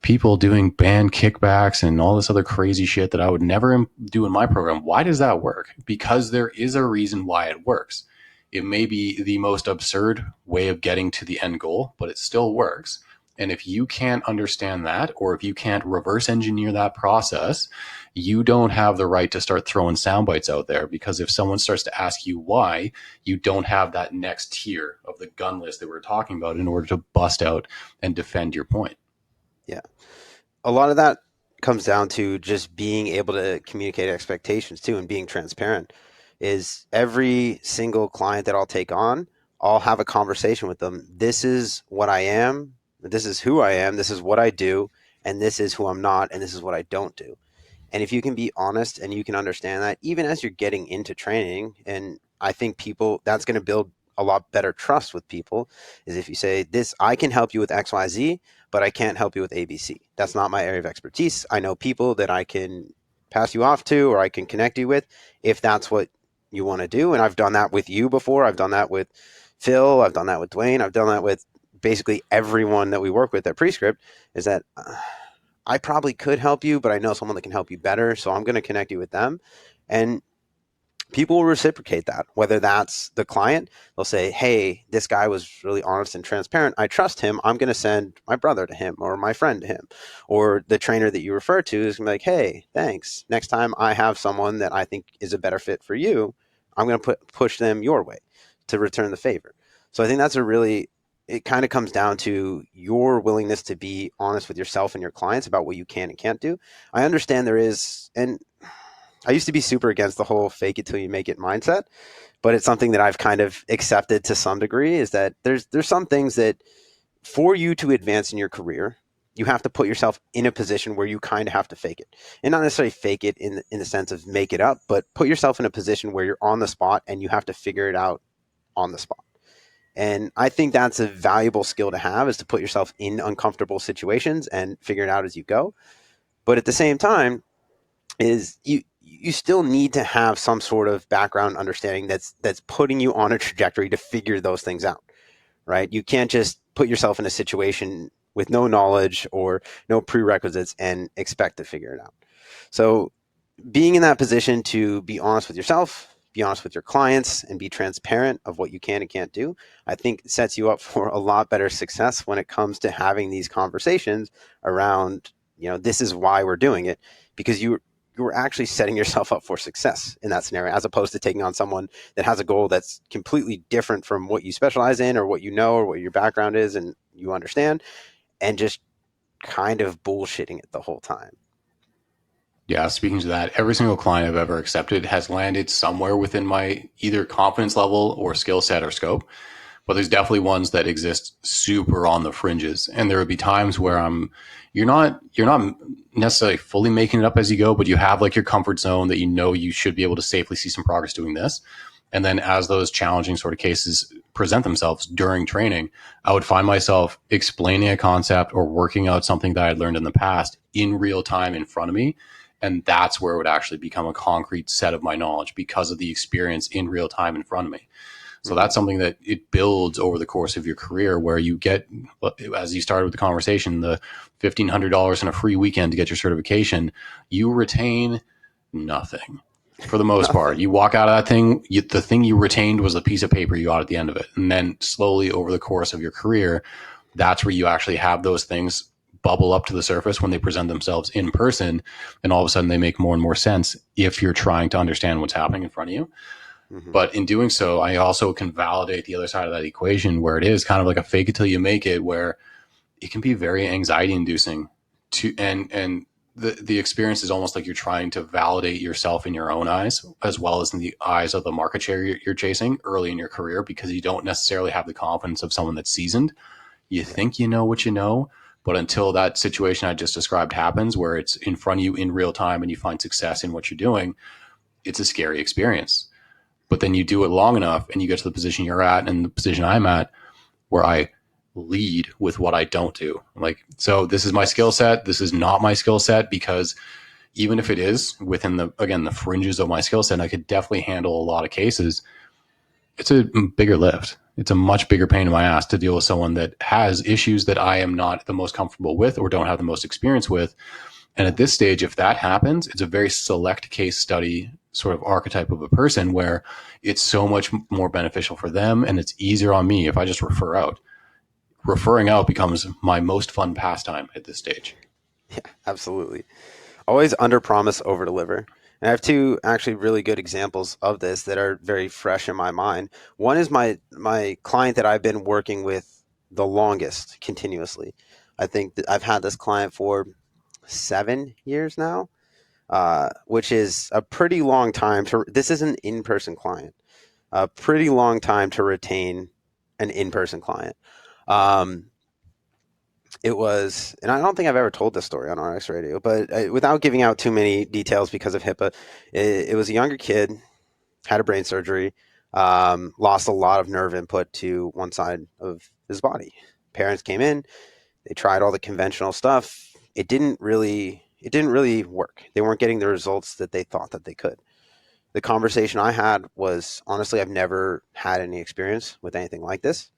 people doing band kickbacks and all this other crazy shit that I would never do in my program? Why does that work? Because there is a reason why it works. It may be the most absurd way of getting to the end goal, but it still works. And if you can't understand that, or if you can't reverse engineer that process, you don't have the right to start throwing sound bites out there, because if someone starts to ask you why, you don't have that next tier of the gun list that we're talking about in order to bust out and defend your point. Yeah. A lot of that comes down to just being able to communicate expectations too, and being transparent. Is every single client that I'll take on, I'll have a conversation with them. This is what I am. This is who I am. This is what I do. And this is who I'm not. And this is what I don't do. And if you can be honest and you can understand that, even as you're getting into training, and I think that's going to build a lot better trust with people, is if you say, this, I can help you with XYZ, but I can't help you with ABC. That's not my area of expertise. I know people that I can pass you off to, or I can connect you with if that's what you want to do. And I've done that with you before. I've done that with Phil. I've done that with Dwayne. I've done that with basically everyone that we work with at Prescript, is that I probably could help you, but I know someone that can help you better. So I'm going to connect you with them. And people will reciprocate that, whether that's the client. They'll say, hey, this guy was really honest and transparent. I trust him. I'm going to send my brother to him, or my friend to him. Or the trainer that you refer to is going to be like, hey, thanks. Next time I have someone that I think is a better fit for you, I'm going to push them your way to return the favor. So I think that's it kind of comes down to your willingness to be honest with yourself and your clients about what you can and can't do. I understand there is, and I used to be super against the whole fake it till you make it mindset, but it's something that I've kind of accepted to some degree, is that there's some things that for you to advance in your career, you have to put yourself in a position where you kind of have to fake it, and not necessarily fake it in the sense of make it up, but put yourself in a position where you're on the spot and you have to figure it out on the spot. And I think that's a valuable skill to have, is to put yourself in uncomfortable situations and figure it out as you go. But at the same time, is you still need to have some sort of background understanding that's putting you on a trajectory to figure those things out, right? You can't just put yourself in a situation with no knowledge or no prerequisites and expect to figure it out. So being in that position to be honest with yourself, be honest with your clients, and be transparent of what you can and can't do, I think sets you up for a lot better success when it comes to having these conversations around, this is why we're doing it, because you're actually setting yourself up for success in that scenario, as opposed to taking on someone that has a goal that's completely different from what you specialize in or what you know or what your background is and you understand, and just kind of bullshitting it the whole time. Yeah, speaking to that, every single client I've ever accepted has landed somewhere within my either confidence level or skill set or scope. But there's definitely ones that exist super on the fringes. And there would be times where you're not necessarily fully making it up as you go, but you have like your comfort zone that you should be able to safely see some progress doing this. And then as those challenging sort of cases present themselves during training, I would find myself explaining a concept or working out something that I had learned in the past in real time in front of me. And that's where it would actually become a concrete set of my knowledge because of the experience in real time in front of me. So that's something that it builds over the course of your career, where you get, as you started with the conversation, the $1,500 in a free weekend to get your certification. You retain nothing for the most part. You walk out of that thing, the thing you retained was the piece of paper you got at the end of it. And then slowly over the course of your career, that's where you actually have those things bubble up to the surface when they present themselves in person. And all of a sudden they make more and more sense if you're trying to understand what's happening in front of you. Mm-hmm. But in doing so, I also can validate the other side of that equation, where it is kind of like a fake it till you make it, where it can be very anxiety inducing and the experience is almost like you're trying to validate yourself in your own eyes, as well as in the eyes of the market share you're chasing early in your career, because you don't necessarily have the confidence of someone that's seasoned. You think you know what you know, but until that situation I just described happens, where it's in front of you in real time and you find success in what you're doing, it's a scary experience. But then you do it long enough and you get to the position you're at and the position I'm at, where I lead with what I don't do. Like, so this is my skill set. This is not my skill set, because even if it is within the fringes of my skill set, I could definitely handle a lot of cases. It's a bigger lift. It's a much bigger pain in my ass to deal with someone that has issues that I am not the most comfortable with or don't have the most experience with. And at this stage, if that happens, it's a very select case study sort of archetype of a person, where it's so much more beneficial for them and it's easier on me if I just refer out. Referring out becomes my most fun pastime at this stage. Yeah, absolutely. Always under promise, over deliver. And I have two actually really good examples of this that are very fresh in my mind. One is my client that I've been working with the longest continuously. I think that I've had this client for 7 years now, which is a pretty long time this is an in-person client, a pretty long time to retain an in-person client. It was, and I don't think I've ever told this story on RX Radio, but without giving out too many details because of HIPAA, it was a younger kid, had a brain surgery, lost a lot of nerve input to one side of his body. Parents came in, they tried all the conventional stuff. It didn't really work. They weren't getting the results that they thought that they could. The conversation I had was, honestly, I've never had any experience with anything like this.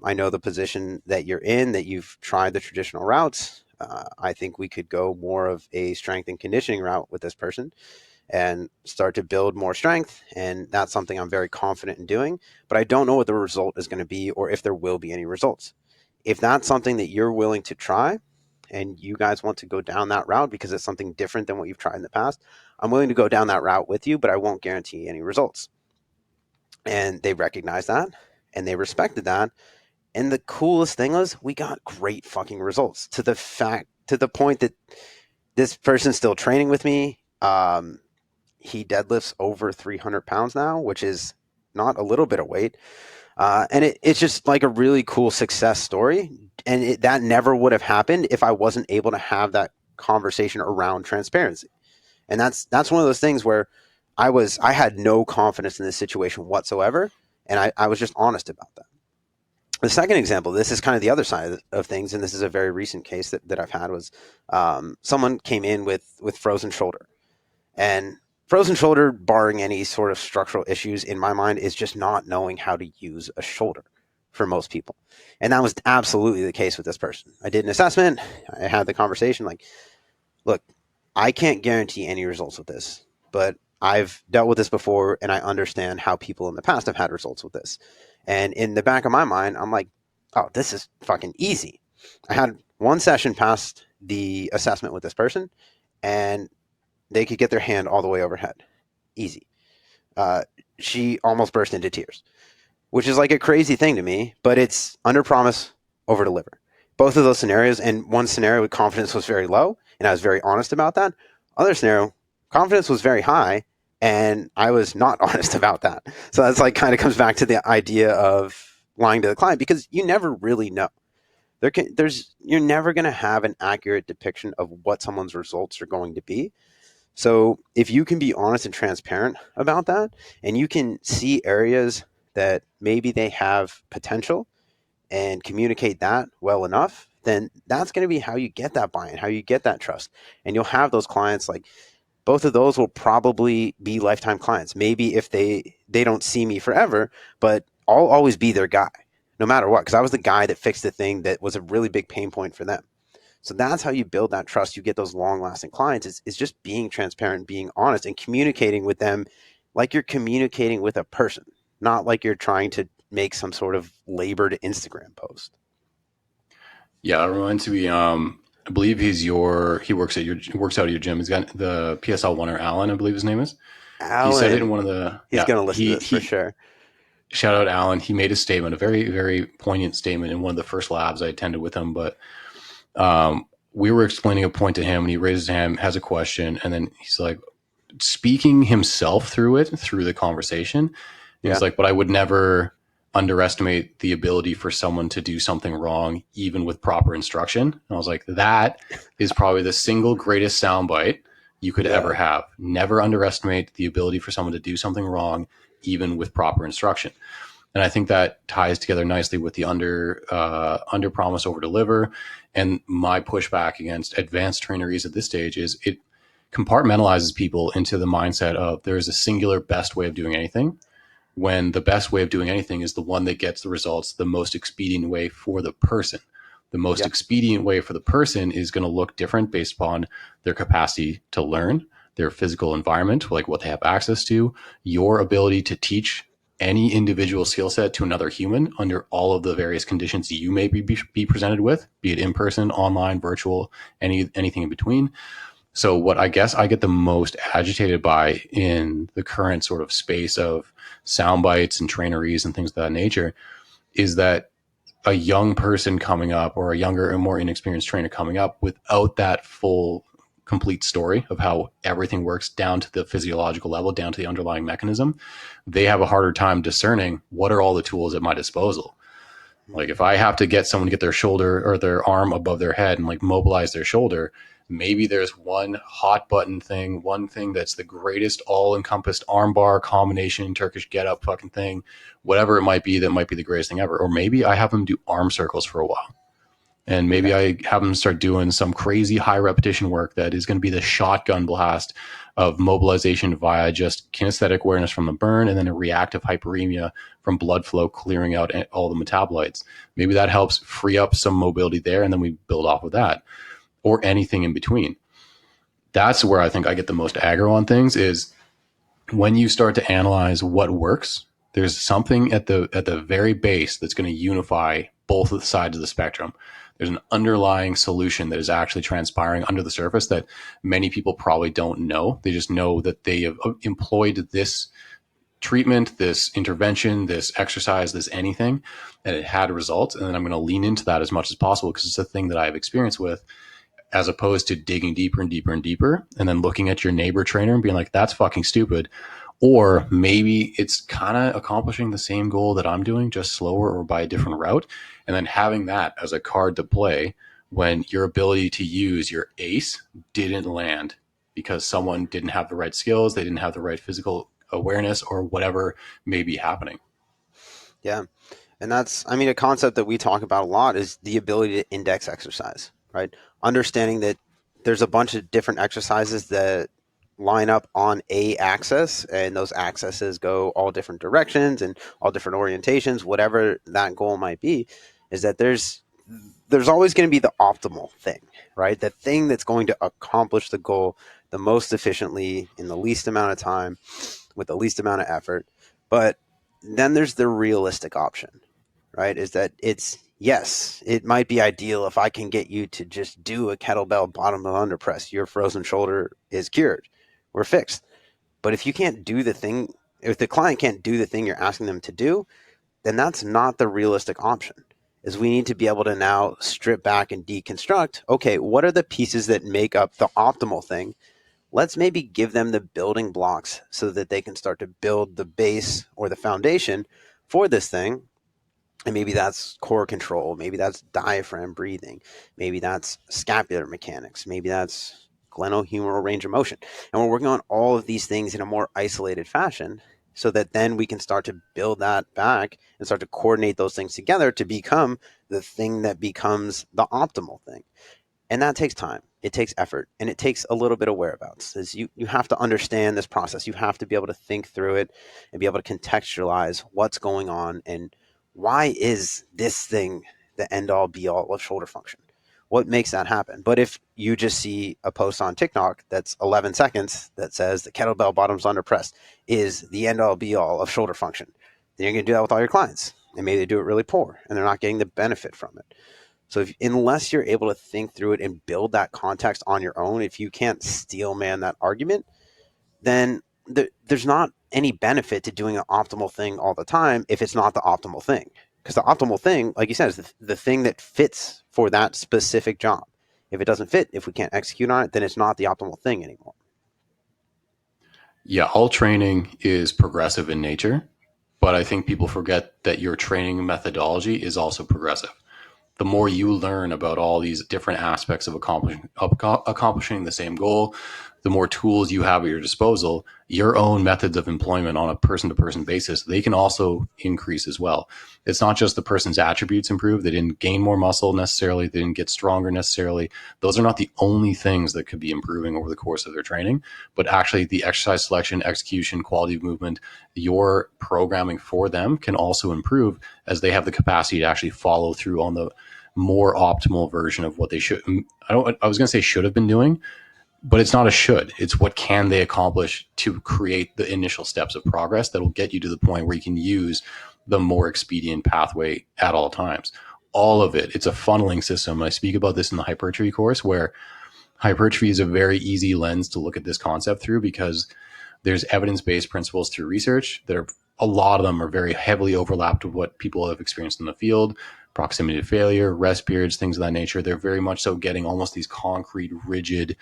I know the position that you're in, that you've tried the traditional routes. I think we could go more of a strength and conditioning route with this person and start to build more strength. And that's something I'm very confident in doing, but I don't know what the result is going to be or if there will be any results. If that's something that you're willing to try and you guys want to go down that route because it's something different than what you've tried in the past, I'm willing to go down that route with you, but I won't guarantee any results. And they recognized that and they respected that. And the coolest thing was we got great fucking results to the point that this person's still training with me. He deadlifts over 300 pounds now, which is not a little bit of weight. And it's just like a really cool success story. And that never would have happened if I wasn't able to have that conversation around transparency. And that's one of those things where I had no confidence in this situation whatsoever. And I was just honest about that. The second example, this is kind of the other side of things, and this is a very recent case that I've had, was someone came in with frozen shoulder. And frozen shoulder, barring any sort of structural issues, in my mind, is just not knowing how to use a shoulder for most people. And that was absolutely the case with this person. I did an assessment. I had the conversation like, look, I can't guarantee any results with this, but I've dealt with this before and I understand how people in the past have had results with this. And in the back of my mind, I'm like, oh, this is fucking easy. I had one session past the assessment with this person and they could get their hand all the way overhead. Easy. She almost burst into tears, which is like a crazy thing to me, but it's under promise, over deliver. Both of those scenarios, and one scenario with confidence was very low, and I was very honest about that. Other scenario, confidence was very high, and I was not honest about that. So that's like kind of comes back to the idea of lying to the client, because you never really know. You're never going to have an accurate depiction of what someone's results are going to be. So if you can be honest and transparent about that, and you can see areas that maybe they have potential and communicate that well enough, then that's going to be how you get that buy-in, how you get that trust. And you'll have those clients, like both of those will probably be lifetime clients. Maybe if they don't see me forever, but I'll always be their guy no matter what, because I was the guy that fixed the thing that was a really big pain point for them. So that's how you build that trust. You get those long-lasting clients. Is just being transparent, being honest, and communicating with them like you're communicating with a person, not like you're trying to make some sort of labored Instagram post. Yeah, it reminds me. I believe he works out at your gym. He's got the PSL winner, Alan, I believe his name is. Alan, he said it in one of the. He's going to listen to this for sure. Shout out Alan. He made a statement, a very, very poignant statement in one of the first labs I attended with him. But we were explaining a point to him, and he raises his hand, has a question, and then he's like speaking himself through the conversation. He's like, but I would never underestimate the ability for someone to do something wrong, even with proper instruction. And I was like, that is probably the single greatest soundbite you could ever have. Never underestimate the ability for someone to do something wrong, even with proper instruction. And I think that ties together nicely with the under promise, over deliver. And my pushback against advanced traineries at this stage is it compartmentalizes people into the mindset of there's a singular best way of doing anything, when the best way of doing anything is the one that gets the results the most expedient way for the person. The most expedient way for the person is going to look different based upon their capacity to learn, their physical environment, like what they have access to, your ability to teach any individual skill set to another human under all of the various conditions you may be presented with, be it in person, online, virtual, anything in between. So what I guess I get the most agitated by in the current sort of space of sound bites and traineries and things of that nature is that a young person coming up, or a younger and more inexperienced trainer coming up, without that full complete story of how everything works down to the physiological level, down to the underlying mechanism, they have a harder time discerning what are all the tools at my disposal. Like if I have to get someone to get their shoulder or their arm above their head and like mobilize their shoulder, maybe there's one hot button thing, one thing that's the greatest all-encompassed armbar combination, Turkish get-up fucking thing, whatever it might be, that might be the greatest thing ever. Or maybe I have them do arm circles for a while. And maybe I have them start doing some crazy high repetition work that is going to be the shotgun blast of mobilization via just kinesthetic awareness from the burn, and then a reactive hyperemia from blood flow clearing out all the metabolites. Maybe that helps free up some mobility there, and then we build off of that, or anything in between. That's where I think I get the most aggro on things, is when you start to analyze what works, there's something at the very base that's going to unify both of the sides of the spectrum. There's an underlying solution that is actually transpiring under the surface that many people probably don't know. They just know that they have employed this treatment, this intervention, this exercise, this anything, and it had results. And then I'm going to lean into that as much as possible because it's a thing that I have experience with, as opposed to digging deeper and deeper and deeper, and then looking at your neighbor trainer and being like, that's fucking stupid. Or maybe it's kind of accomplishing the same goal that I'm doing, just slower or by a different route. And then having that as a card to play when your ability to use your ace didn't land because someone didn't have the right skills, they didn't have the right physical awareness, or whatever may be happening. Yeah. And that's, I mean, a concept that we talk about a lot is the ability to index exercise, right? Understanding that there's a bunch of different exercises that line up on a axis, and those axes go all different directions and all different orientations, whatever that goal might be, is that there's always going to be the optimal thing, right? The thing that's going to accomplish the goal the most efficiently in the least amount of time with the least amount of effort. But then there's the realistic option, right? Is that it's, yes, it might be ideal if I can get you to just do a kettlebell bottom of under press. Your frozen shoulder is cured. We're fixed. But if you can't do the thing, if the client can't do the thing you're asking them to do, then that's not the realistic option. Is we need to be able to now strip back and deconstruct, okay, what are the pieces that make up the optimal thing? Let's maybe give them the building blocks so that they can start to build the base or the foundation for this thing. And maybe that's core control. Maybe that's diaphragm breathing. Maybe that's scapular mechanics. Maybe that's glenohumeral range of motion. And we're working on all of these things in a more isolated fashion so that then we can start to build that back and start to coordinate those things together to become the thing that becomes the optimal thing. And that takes time. It takes effort, and it takes a little bit of whereabouts. Is you have to understand this process. You have to be able to think through it and be able to contextualize what's going on and why is this thing the end all be all of shoulder function? What makes that happen? But if you just see a post on TikTok that's 11 seconds that says the kettlebell bottoms under press is the end all be all of shoulder function, then you're going to do that with all your clients. And maybe they do it really poor and they're not getting the benefit from it. So unless you're able to think through it and build that context on your own, if you can't steel man that argument, then there's not any benefit to doing an optimal thing all the time if it's not the optimal thing. Because the optimal thing, like you said, is the thing that fits for that specific job. If it doesn't fit, if we can't execute on it, then it's not the optimal thing anymore. Yeah, all training is progressive in nature, but I think people forget that your training methodology is also progressive. The more you learn about all these different aspects of accomplishing the same goal, the more tools you have at your disposal, your own methods of employment on a person-to-person basis, they can also increase as well. It's not just the person's attributes improve. They didn't gain more muscle necessarily. They didn't get stronger necessarily. Those are not the only things that could be improving over the course of their training, but actually the exercise selection, execution, quality of movement, your programming for them can also improve as they have the capacity to actually follow through on the more optimal version of what they should. I was going to say should have been doing, but it's not a should. It's what can they accomplish to create the initial steps of progress that will get you to the point where you can use the more expedient pathway at all times. All of it. It's a funneling system. I speak about this in the hypertrophy course, where hypertrophy is a very easy lens to look at this concept through because there's evidence-based principles through research that are, a lot of them are very heavily overlapped with what people have experienced in the field. Proximity to failure, rest periods, things of that nature. They're very much so getting almost these concrete, rigid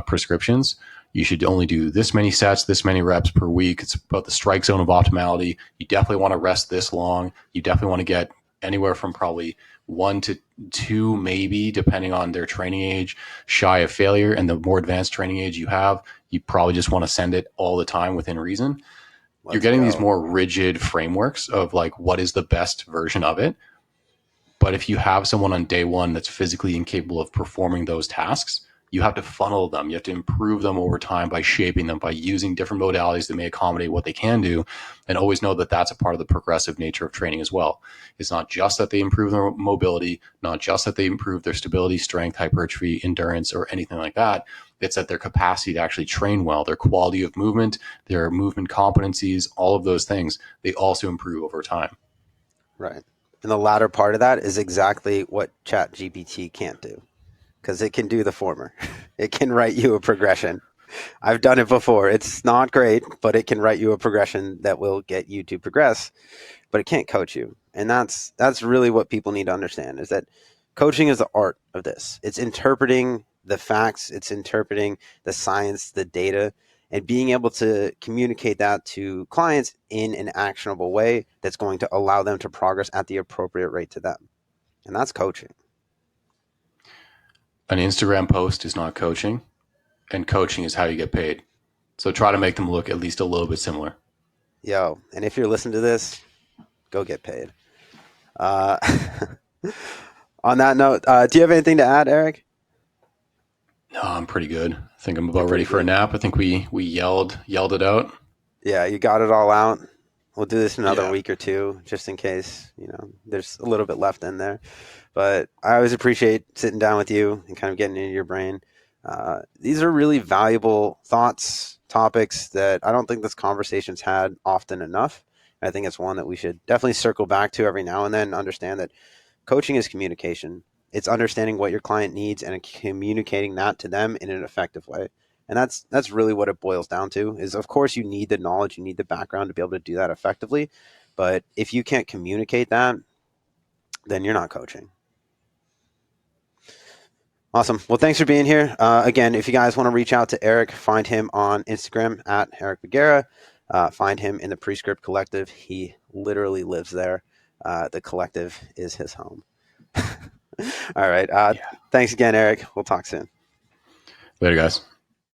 prescriptions. You should only do this many sets, this many reps per week. It's about the strike zone of optimality. You definitely want to rest this long. You definitely want to get anywhere from probably 1 to 2, maybe, depending on their training age, shy of failure. And the more advanced training age you have, you probably just want to send it all the time within reason. You're getting these more rigid frameworks of like, what is the best version of it? But if you have someone on day one that's physically incapable of performing those tasks, you have to funnel them. You have to improve them over time by shaping them, by using different modalities that may accommodate what they can do, and always know that that's a part of the progressive nature of training as well. It's not just that they improve their mobility, not just that they improve their stability, strength, hypertrophy, endurance, or anything like that. It's that their capacity to actually train well, their quality of movement, their movement competencies, all of those things, they also improve over time. Right. And the latter part of that is exactly what ChatGPT can't do, because it can do the former. It can write you a progression. I've done it before. It's not great, but it can write you a progression that will get you to progress, but it can't coach you. And that's really what people need to understand, is that coaching is the art of this. It's interpreting the facts. It's interpreting the science, the data, and being able to communicate that to clients in an actionable way that's going to allow them to progress at the appropriate rate to them. And that's coaching. An Instagram post is not coaching, and coaching is how you get paid. So try to make them look at least a little bit similar. Yo, and if you're listening to this, go get paid. On that note, do you have anything to add, Eric? No, I'm pretty good. I think I'm about ready for a nap. I think we yelled it out. Yeah, you got it all out. We'll do this another Yeah. week or two, just in case, there's a little bit left in there. But I always appreciate sitting down with you and kind of getting into your brain. These are really valuable thoughts, topics that I don't think this conversation's had often enough. I think it's one that we should definitely circle back to every now and then, understand that coaching is communication. It's understanding what your client needs and communicating that to them in an effective way. And that's really what it boils down to is, of course, you need the knowledge, you need the background to be able to do that effectively. But if you can't communicate that, then you're not coaching. Awesome. Well, thanks for being here. Again, if you guys want to reach out to Eric, find him on Instagram at Eric Bagheera. Find him in the Prescript Collective. He literally lives there. The collective is his home. All right. Thanks again, Eric. We'll talk soon. Later, guys.